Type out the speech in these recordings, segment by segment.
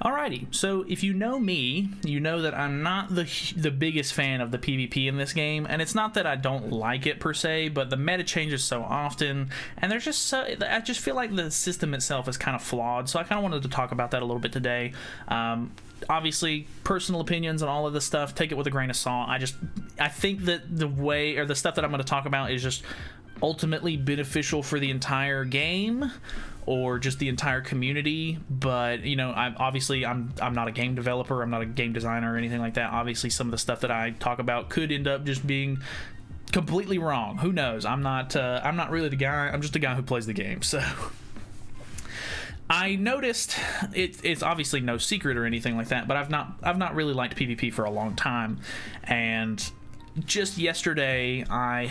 Alrighty, so if you know me, you know that I'm not the biggest fan of the PvP in this game, and it's not that I don't like it per se, but the meta changes so often, and there's just I just feel like the system itself is kind of flawed, so I kind of wanted to talk about that a little bit today. Obviously, personal opinions and all of this stuff, take it with a grain of salt. I think that the way, or the stuff that I'm going to talk about is just ultimately beneficial for the entire game, or just the entire community. But you know, I'm not a game developer, I'm not a game designer or anything like that. Obviously some of the stuff that I talk about could end up just being completely wrong. Who knows? I'm not really the guy. I'm just a guy who plays the game. So I noticed it's obviously no secret or anything like that, but I've not really liked PvP for a long time. And just yesterday I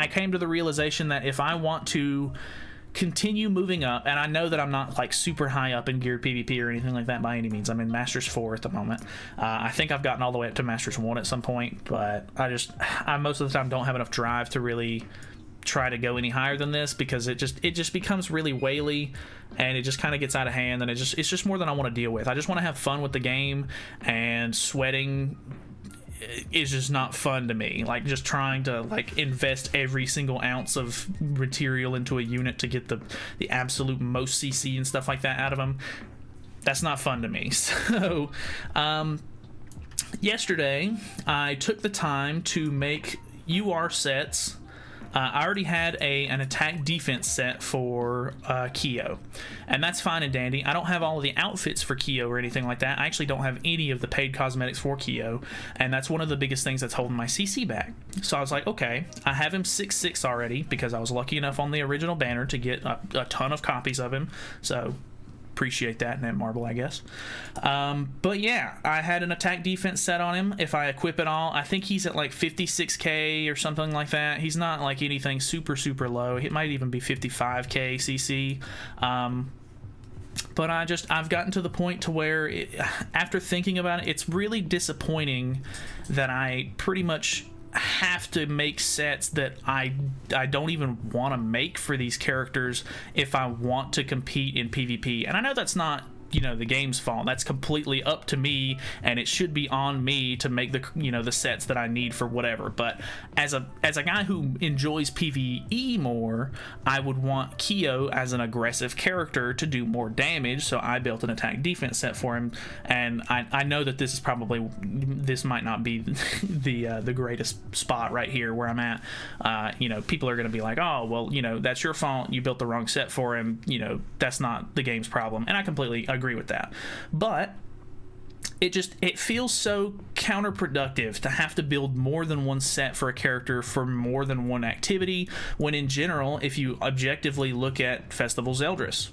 came to the realization that if I want to continue moving up, and I know that I'm not like super high up in geared PvP or anything like that by any means. I'm in Masters 4 at the moment. I think I've gotten all the way up to Masters 1 at some point, but I most of the time don't have enough drive to really try to go any higher than this, because it just becomes really whaley, and it just kind of gets out of hand, and it's just more than I want to deal with. I just want to have fun with the game, and sweating is just not fun to me. Like, just trying to like invest every single ounce of material into a unit to get the absolute most CC and stuff like that out of them, that's not fun to me. So yesterday I took the time to make UR sets. I already had an attack defense set for Kyo, and that's fine and dandy. I don't have all of the outfits for Kyo or anything like that. I actually don't have any of the paid cosmetics for Kyo, and that's one of the biggest things that's holding my CC back. So I was like, okay, I have him 6/6 already, because I was lucky enough on the original banner to get a ton of copies of him. So appreciate that, Netmarble, I guess. But yeah, I had an attack defense set on him. If I equip it all, I think he's at like 56k or something like that. He's not like anything super low. It might even be 55k CC. But I've gotten to the point to where after thinking about it, it's really disappointing that I pretty much have to make sets that I don't even want to make for these characters if I want to compete in PvP. And I know that's not, you know, the game's fault. That's completely up to me, and it should be on me to make the sets that I need for whatever. But as a guy who enjoys PvE more, I would want Kyo as an aggressive character to do more damage, so I built an attack defense set for him. And I know that this might not be the greatest spot right here where I'm at. You know, people are going to be like, oh, well, you know, that's your fault, you built the wrong set for him. You know, that's not the game's problem, and I completely agree with that. But it feels so counterproductive to have to build more than one set for a character for more than one activity, when in general, if you objectively look at Festival's Eldris,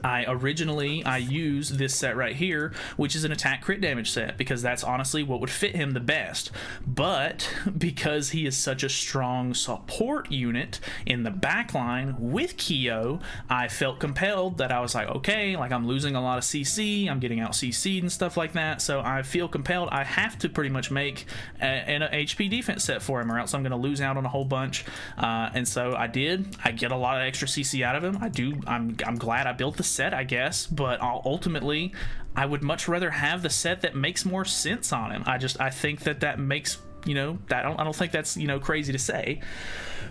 I use this set right here, which is an attack crit damage set, because that's honestly what would fit him the best. But because he is such a strong support unit in the backline with Kyo, I felt compelled that I was like, okay, like I'm losing a lot of CC, I'm getting out CC'd and stuff like that, so I feel compelled I have to pretty much make an HP defense set for him, or else I'm going to lose out on a whole bunch. And so I did. I get a lot of extra CC out of him. I'm glad I built the set, I guess, but ultimately I would much rather have the set that makes more sense on him. I think that makes, you know, I don't think that's, you know, crazy to say.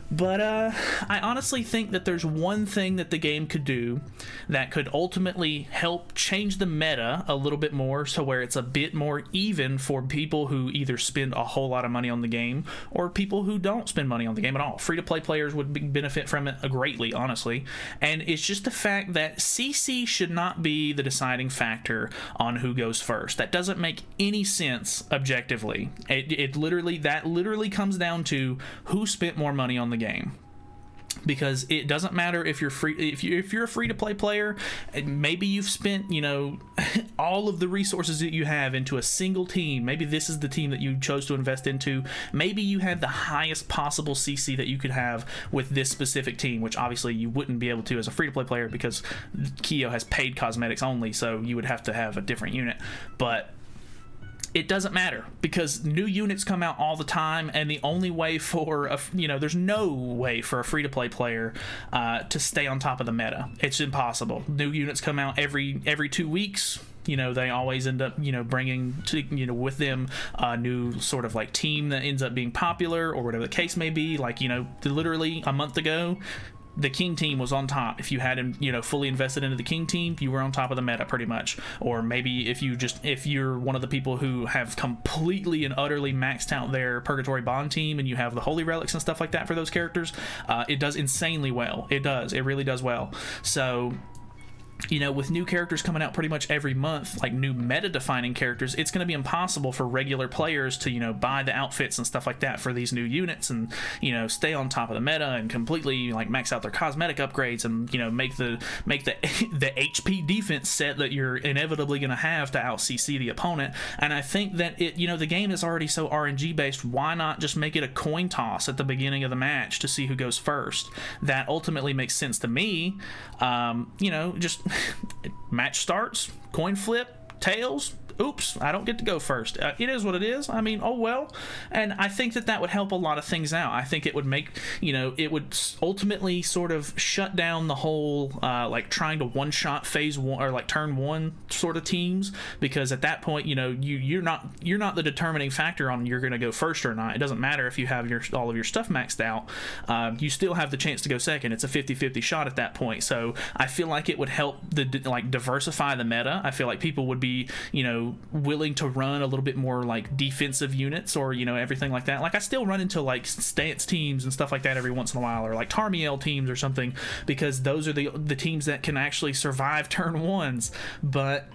But I honestly think that there's one thing that the game could do that could ultimately help change the meta a little bit more, so where it's a bit more even for people who either spend a whole lot of money on the game or people who don't spend money on the game at all. Free-to-play players would benefit from it greatly, honestly. And it's just the fact that CC should not be the deciding factor on who goes first. That doesn't make any sense objectively. It literally comes down to who spent more money on the game. Because it doesn't matter if you're a free-to-play player, maybe you've spent, you know, all of the resources that you have into a single team. Maybe this is the team that you chose to invest into. Maybe you had the highest possible CC that you could have with this specific team, which obviously you wouldn't be able to as a free-to-play player, because Kyo has paid cosmetics only, so you would have to have a different unit. But it doesn't matter because new units come out all the time, and the only way for there's no way for a free-to-play player to stay on top of the meta. It's impossible. New units come out every 2 weeks. They always end up bringing to with them a new sort of like team that ends up being popular or whatever the case may be. Like literally a month ago, the King team was on top. If you had fully invested into the King team, you were on top of the meta pretty much. Or maybe if you're one of the people who have completely and utterly maxed out their Purgatory Bond team and you have the Holy Relics and stuff like that for those characters, it does insanely well. It really does well. So with new characters coming out pretty much every month, like new meta-defining characters, it's going to be impossible for regular players to, buy the outfits and stuff like that for these new units and, stay on top of the meta and completely like max out their cosmetic upgrades and, make the the HP defense set that you're inevitably going to have to out-CC the opponent. And I think that the game is already so RNG based. Why not just make it a coin toss at the beginning of the match to see who goes first? That ultimately makes sense to me. Just match starts, coin flip, tails, oops, I don't get to go first. It is what it is. I mean, oh well. And I think that would help a lot of things out. I think it would make, it would ultimately sort of shut down the whole like trying to one-shot phase one or like turn one sort of teams, because at that point, you're not the determining factor on you're going to go first or not. It doesn't matter if you have all of your stuff maxed out. You still have the chance to go second. It's a 50-50 shot at that point. So I feel like it would help diversify the meta. I feel like people would be, willing to run a little bit more like defensive units or everything like that. Like I still run into like stance teams and stuff like that every once in a while, or like Tarmiel teams or something, because those are the teams that can actually survive turn ones. But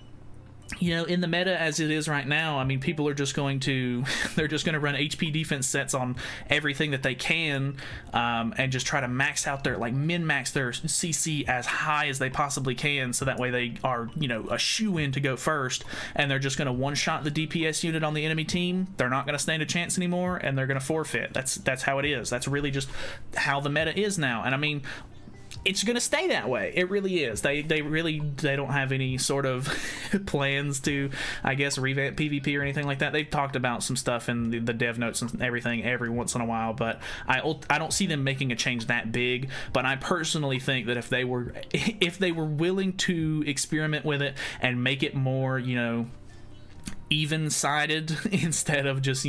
in the meta as it is right now, I mean, people are just going to run HP defense sets on everything that they can, and just try to max out their min-max their CC as high as they possibly can, so that way they are a shoe-in to go first, and they're just going to one-shot the DPS unit on the enemy team. They're not going to stand a chance anymore, and they're going to forfeit. That's how it is. That's really just how the meta is now. And I mean, it's going to stay that way. It really is. They don't have any sort of plans to, I guess, revamp PvP or anything like that. They've talked about some stuff in the dev notes and everything every once in a while, but I don't see them making a change that big. But I personally think that if they were willing to experiment with it and make it more, even-sided instead of just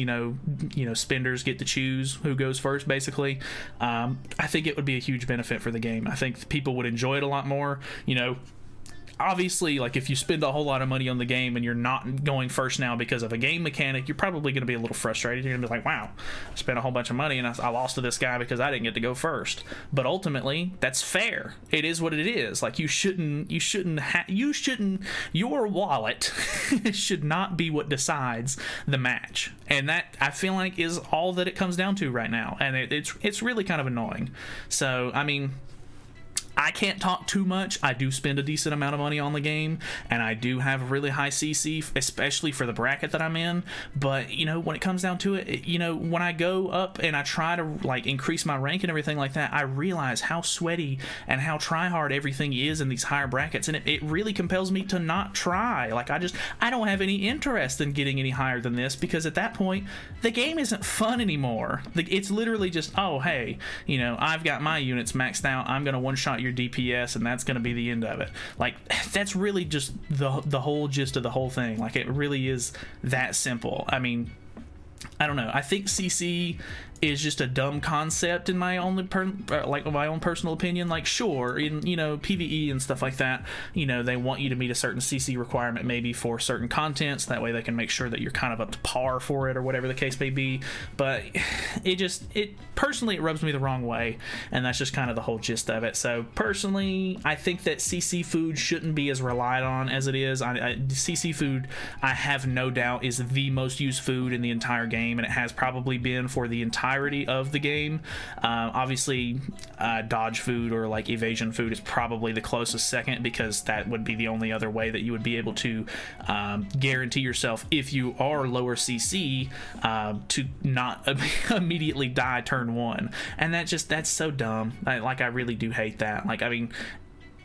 spenders get to choose who goes first, basically, I think it would be a huge benefit for the game. I think people would enjoy it a lot more. Obviously, like if you spend a whole lot of money on the game and you're not going first now because of a game mechanic, you're probably going to be a little frustrated. You're going to be like, wow, I spent a whole bunch of money and I lost to this guy because I didn't get to go first. But ultimately, that's fair. It is what it is. Like your wallet should not be what decides the match. And that, I feel like, is all that it comes down to right now. And it's really kind of annoying. So, I mean, I can't talk too much. I do spend a decent amount of money on the game, and I do have a really high CC, especially for the bracket that I'm in. But, when it comes down to it, when I go up and I try to, increase my rank and everything like that, I realize how sweaty and how try-hard everything is in these higher brackets, and it really compels me to not try. I don't have any interest in getting any higher than this, because at that point, the game isn't fun anymore. It's literally just, oh, hey, I've got my units maxed out. I'm going to one-shot your DPS, and that's going to be the end of it. That's really just the whole gist of the whole thing. It really is that simple. I mean, I don't know. I think CC is just a dumb concept in my own my own personal opinion. Sure, in PvE and stuff like that, they want you to meet a certain CC requirement maybe for certain contents. That way they can make sure that you're kind of up to par for it or whatever the case may be. But it personally, it rubs me the wrong way, and that's just kind of the whole gist of it. So personally, I think that CC food shouldn't be as relied on as it is. CC food, I have no doubt, is the most used food in the entire game, and it has probably been for the entirety of the game. Obviously, dodge food or evasion food is probably the closest second, because that would be the only other way that you would be able to guarantee yourself, if you are lower CC, to not immediately die turn one. And that's so dumb. I really do hate that.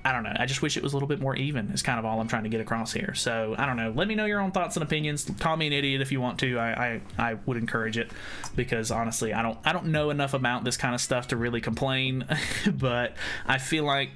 I don't know. I just wish it was a little bit more even, is kind of all I'm trying to get across here. So I don't know. Let me know your own thoughts and opinions. Call me an idiot if you want to. I would encourage it, because honestly, I don't know enough about this kind of stuff to really complain. But I feel like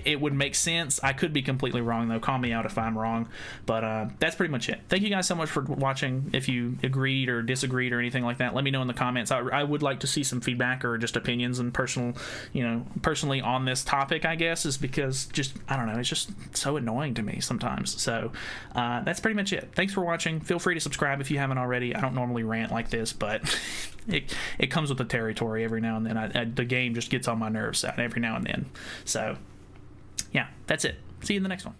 it would make sense. I could be completely wrong, though. Call me out if I'm wrong. But that's pretty much it. Thank you guys so much for watching. If you agreed or disagreed or anything like that, let me know in the comments. I would like to see some feedback or just opinions and personally on this topic, I guess, is because just, I don't know, it's just so annoying to me sometimes. So that's pretty much it. Thanks for watching. Feel free to subscribe if you haven't already. I don't normally rant like this, but it comes with the territory every now and then. The game just gets on my nerves every now and then. So yeah, that's it. See you in the next one.